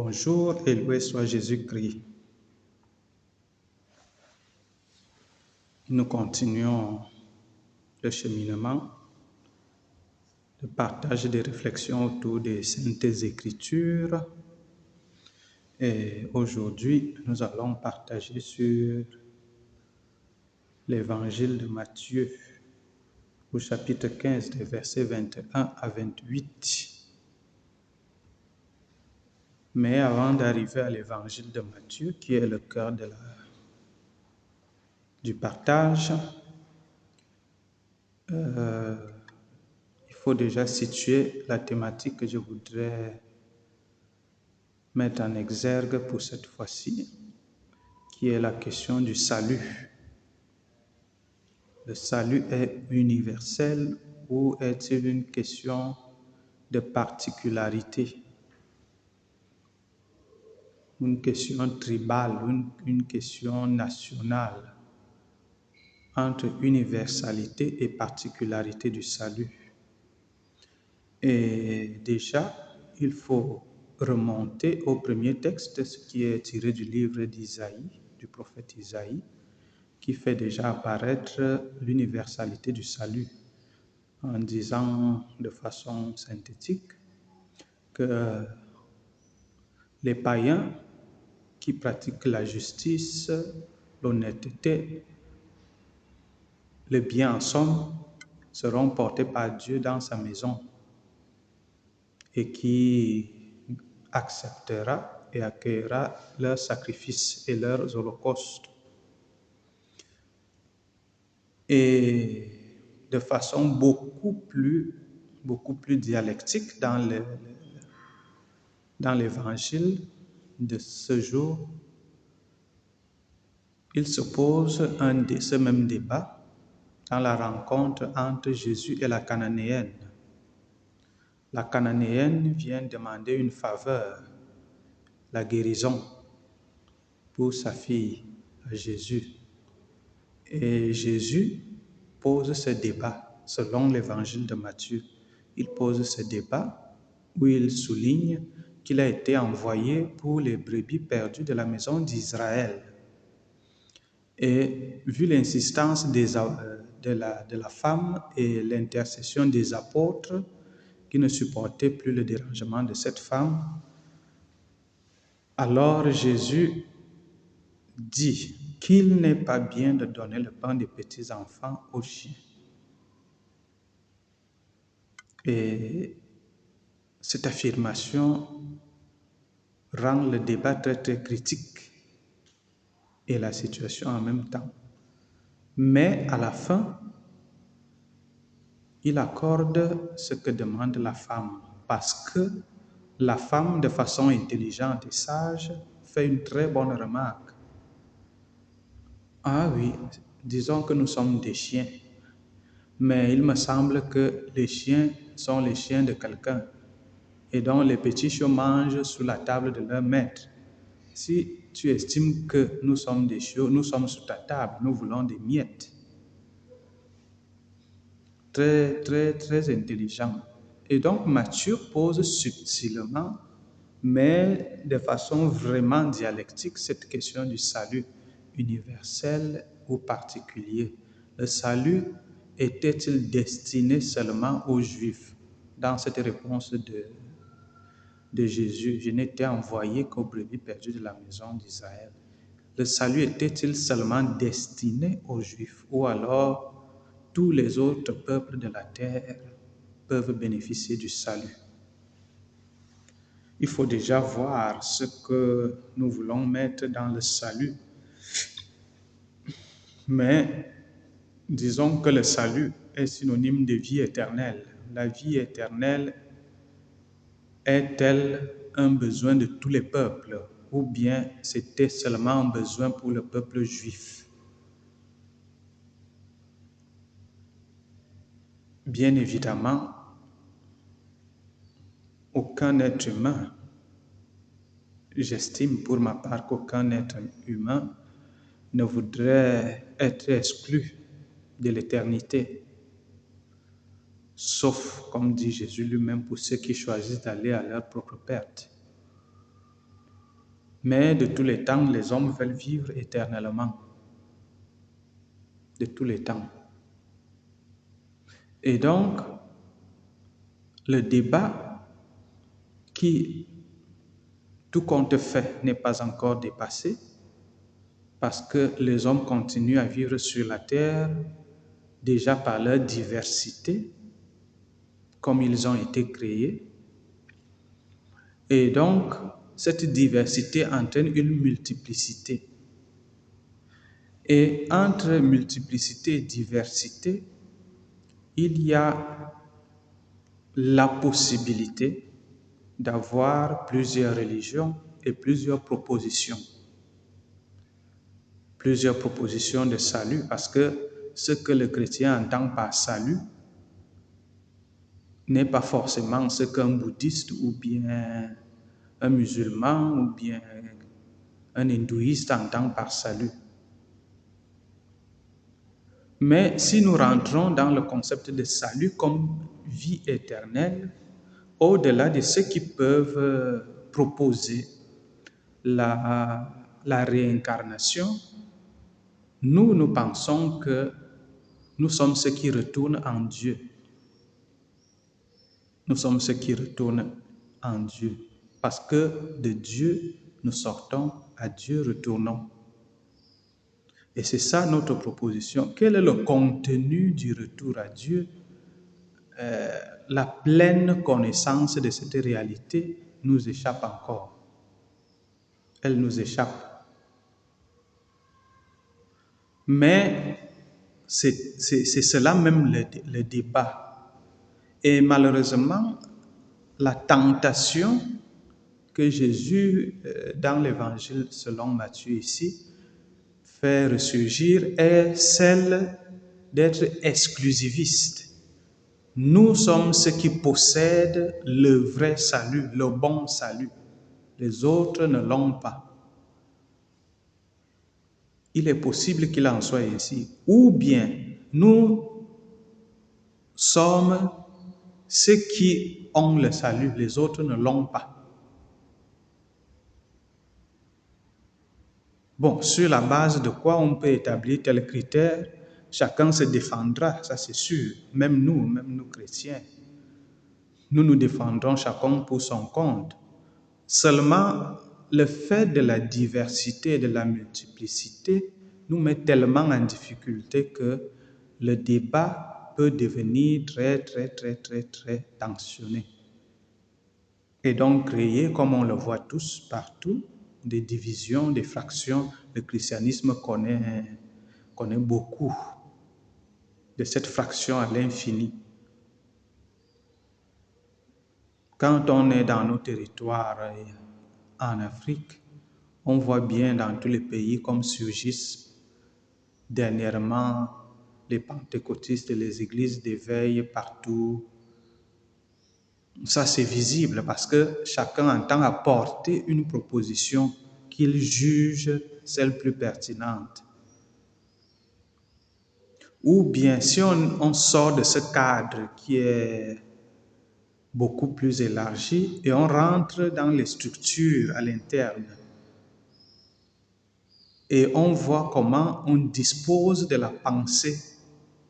Bonjour et loué soit Jésus-Christ. Nous continuons le cheminement, le partage des réflexions autour des Saintes Écritures. Et aujourd'hui, nous allons partager sur l'Évangile de Matthieu, au chapitre 15, des versets 21 à 28. Mais avant d'arriver à l'Évangile de Matthieu, qui est le cœur du partage, il faut déjà situer la thématique que je voudrais mettre en exergue pour cette fois-ci, qui est la question du salut. Le salut est universel ou est-il une question de particularité? Une question tribale, une question nationale entre universalité et particularité du salut. Et déjà, il faut remonter au premier texte, ce qui est tiré du livre d'Isaïe, du prophète Isaïe, qui fait déjà apparaître l'universalité du salut, en disant de façon synthétique que les païens qui pratiquent la justice, l'honnêteté, le bien en somme, seront portés par Dieu dans sa maison et qui acceptera et accueillera leurs sacrifices et leurs holocaustes. Et de façon beaucoup plus dialectique dans l'évangile de ce jour, il se pose ce même débat dans la rencontre entre Jésus et la Cananéenne. La Cananéenne vient demander une faveur, la guérison pour sa fille, à Jésus. Et Jésus pose ce débat, selon l'évangile de Matthieu. Il pose ce débat où il souligne qu'il a été envoyé pour les brebis perdues de la maison d'Israël. Et vu l'insistance de la femme et l'intercession des apôtres, qui ne supportaient plus le dérangement de cette femme, alors Jésus dit qu'il n'est pas bien de donner le pain des petits enfants aux chiens. Et cette affirmation rend le débat très très critique et la situation en même temps. Mais à la fin, il accorde ce que demande la femme, parce que la femme, de façon intelligente et sage, fait une très bonne remarque. Ah oui, disons que nous sommes des chiens, mais il me semble que les chiens sont les chiens de quelqu'un, et donc les petits chiots mangent sous la table de leur maître. Si tu estimes que nous sommes des chiots, nous sommes sous ta table, nous voulons des miettes. Très, très, très intelligent. Et donc Matthieu pose subtilement, mais de façon vraiment dialectique, cette question du salut universel ou particulier. Le salut était-il destiné seulement aux Juifs? Dans cette réponse de Jésus, je n'étais envoyé qu'aux brebis perdues de la maison d'Israël. Le salut était-il seulement destiné aux Juifs, ou alors tous les autres peuples de la terre peuvent bénéficier du salut? Il faut déjà voir ce que nous voulons mettre dans le salut. Mais disons que le salut est synonyme de vie éternelle. La vie éternelle est-elle un besoin de tous les peuples, ou bien c'était seulement un besoin pour le peuple juif? Bien évidemment, aucun être humain, j'estime pour ma part qu'aucun être humain ne voudrait être exclu de l'éternité, sauf, comme dit Jésus lui-même, pour ceux qui choisissent d'aller à leur propre perte. Mais de tous les temps, les hommes veulent vivre éternellement. De tous les temps. Et donc, le débat qui, tout compte fait, n'est pas encore dépassé, parce que les hommes continuent à vivre sur la terre déjà par leur diversité, comme ils ont été créés. Et donc, cette diversité entraîne une multiplicité. Et entre multiplicité et diversité, il y a la possibilité d'avoir plusieurs religions et plusieurs propositions de salut, parce que ce que le chrétien entend par salut n'est pas forcément ce qu'un bouddhiste ou bien un musulman ou bien un hindouiste entend par salut. Mais si nous rentrons dans le concept de salut comme vie éternelle, au-delà de ceux qui peuvent proposer la réincarnation, nous pensons que nous sommes ceux qui retournent en Dieu. Nous sommes ceux qui retournent en Dieu. Parce que de Dieu, nous sortons, à Dieu retournons. Et c'est ça notre proposition. Quel est le contenu du retour à Dieu? La pleine connaissance de cette réalité nous échappe encore. Elle nous échappe. Mais c'est cela même le débat. Et malheureusement, la tentation que Jésus, dans l'évangile selon Matthieu ici, fait ressurgir est celle d'être exclusiviste. Nous sommes ceux qui possèdent le vrai salut, le bon salut. Les autres ne l'ont pas. Il est possible qu'il en soit ainsi. Ou bien nous sommes ceux qui ont le salut, les autres ne l'ont pas. Bon, sur la base de quoi on peut établir tel critère, chacun se défendra, ça c'est sûr. Même nous chrétiens, nous nous défendrons chacun pour son compte. Seulement, le fait de la diversité et de la multiplicité nous met tellement en difficulté que le débat peut devenir très tensionné. Et donc créer, comme on le voit tous partout, des divisions, des fractions. Le christianisme connaît beaucoup de cette fraction à l'infini. Quand on est dans nos territoires en Afrique, on voit bien dans tous les pays comme surgissent dernièrement les pentecôtistes, les églises d'éveil partout. Ça, c'est visible parce que chacun entend apporter une proposition qu'il juge celle plus pertinente. Ou bien, si on sort de ce cadre qui est beaucoup plus élargi et on rentre dans les structures à l'interne et on voit comment on dispose de la pensée,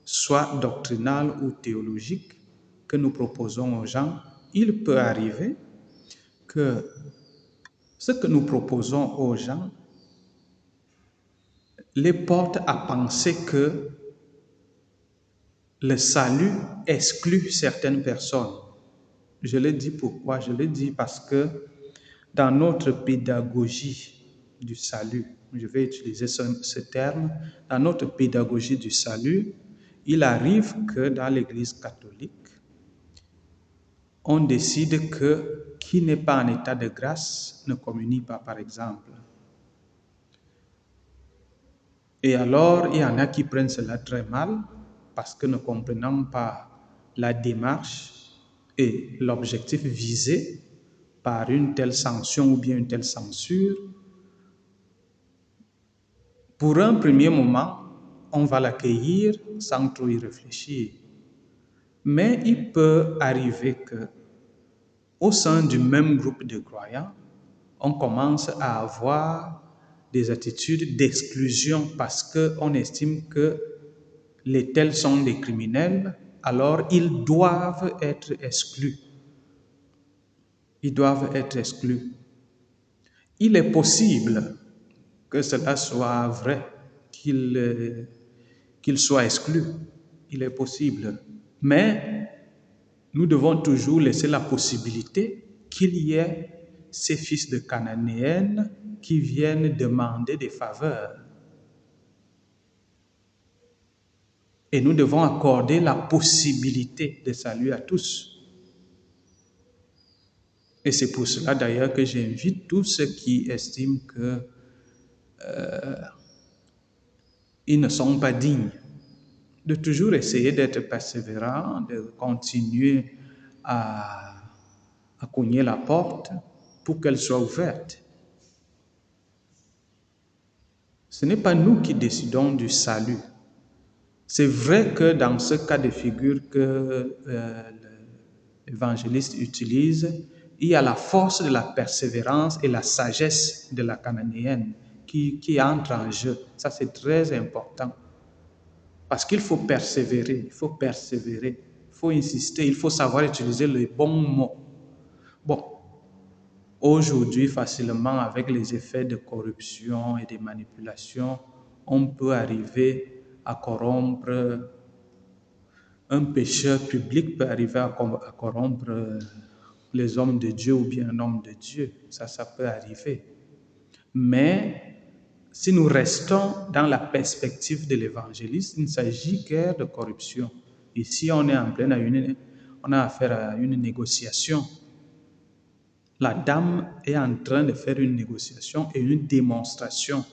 soit doctrinale ou théologique, que nous proposons aux gens, il peut arriver que ce que nous proposons aux gens les porte à penser que le salut exclut certaines personnes. Je le dis pourquoi? Je le dis parce que dans notre pédagogie du salut, je vais utiliser ce terme, dans notre pédagogie du salut, il arrive que dans l'Église catholique, on décide que qui n'est pas en état de grâce ne communie pas, par exemple. Et alors, il y en a qui prennent cela très mal parce que ne comprenant pas la démarche et l'objectif visé par une telle sanction ou bien une telle censure. Pour un premier moment, on va l'accueillir sans trop y réfléchir. Mais il peut arriver que, au sein du même groupe de croyants, on commence à avoir des attitudes d'exclusion parce qu'on estime que les tels sont des criminels, alors ils doivent être exclus. Ils doivent être exclus. Il est possible que cela soit vrai, qu'ils soient exclus. Il est possible. Mais nous devons toujours laisser la possibilité qu'il y ait ces fils de Cananéennes qui viennent demander des faveurs. Et nous devons accorder la possibilité de salut à tous. Et c'est pour cela d'ailleurs que j'invite tous ceux qui estiment que ils ne sont pas dignes de toujours essayer d'être persévérants, de continuer à cogner la porte pour qu'elle soit ouverte. Ce n'est pas nous qui décidons du salut. C'est vrai que dans ce cas de figure que l'évangéliste utilise, il y a la force de la persévérance et la sagesse de la cananéenne qui entrent en jeu. Ça, c'est très important. Parce qu'il faut persévérer, il faut insister, il faut savoir utiliser les bons mots. Bon, aujourd'hui, facilement, avec les effets de corruption et de manipulation, on peut arriver à corrompre, un pécheur public peut arriver à corrompre les hommes de Dieu ou bien un homme de Dieu. Ça peut arriver. Mais si nous restons dans la perspective de l'évangéliste, il ne s'agit guère de corruption. Ici, on a affaire à une négociation. La dame est en train de faire une négociation et une démonstration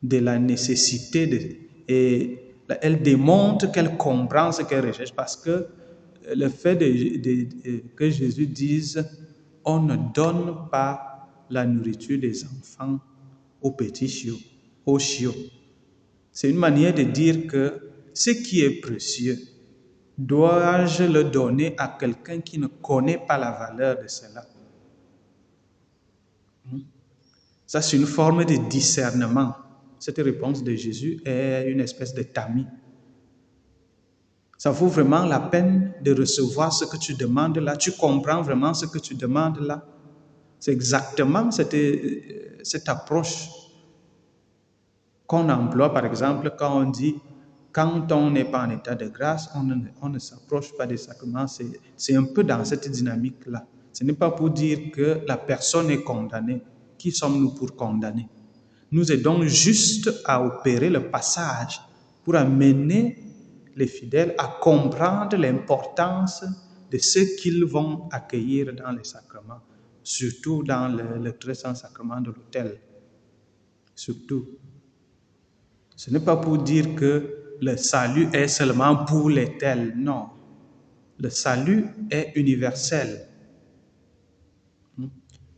de la nécessité et elle démontre qu'elle comprend ce qu'elle recherche parce que le fait que Jésus dise « on ne donne pas la nourriture des enfants aux petits chiots, aux chiots », c'est une manière de dire que ce qui est précieux, dois-je le donner à quelqu'un qui ne connaît pas la valeur de cela? Ça, c'est une forme de discernement. Cette réponse de Jésus est une espèce de tamis. Ça vaut vraiment la peine de recevoir ce que tu demandes là. Tu comprends vraiment ce que tu demandes là. C'est exactement cette approche qu'on emploie, par exemple, quand on dit quand on n'est pas en état de grâce, on ne s'approche pas des sacrements. C'est un peu dans cette dynamique-là. Ce n'est pas pour dire que la personne est condamnée. Qui sommes-nous pour condamner? Nous aidons juste à opérer le passage pour amener les fidèles à comprendre l'importance de ce qu'ils vont accueillir dans les sacrements, surtout dans le très saint sacrement de l'autel. Surtout. Ce n'est pas pour dire que le salut est seulement pour les tels, non. Le salut est universel.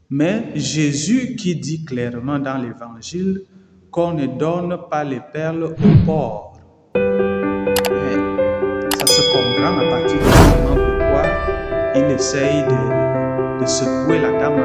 Mais Jésus qui dit clairement dans l'Évangile qu'on ne donne pas les perles aux pauvres. Ça se comprend à partir du moment pourquoi il essaye de secouer la dame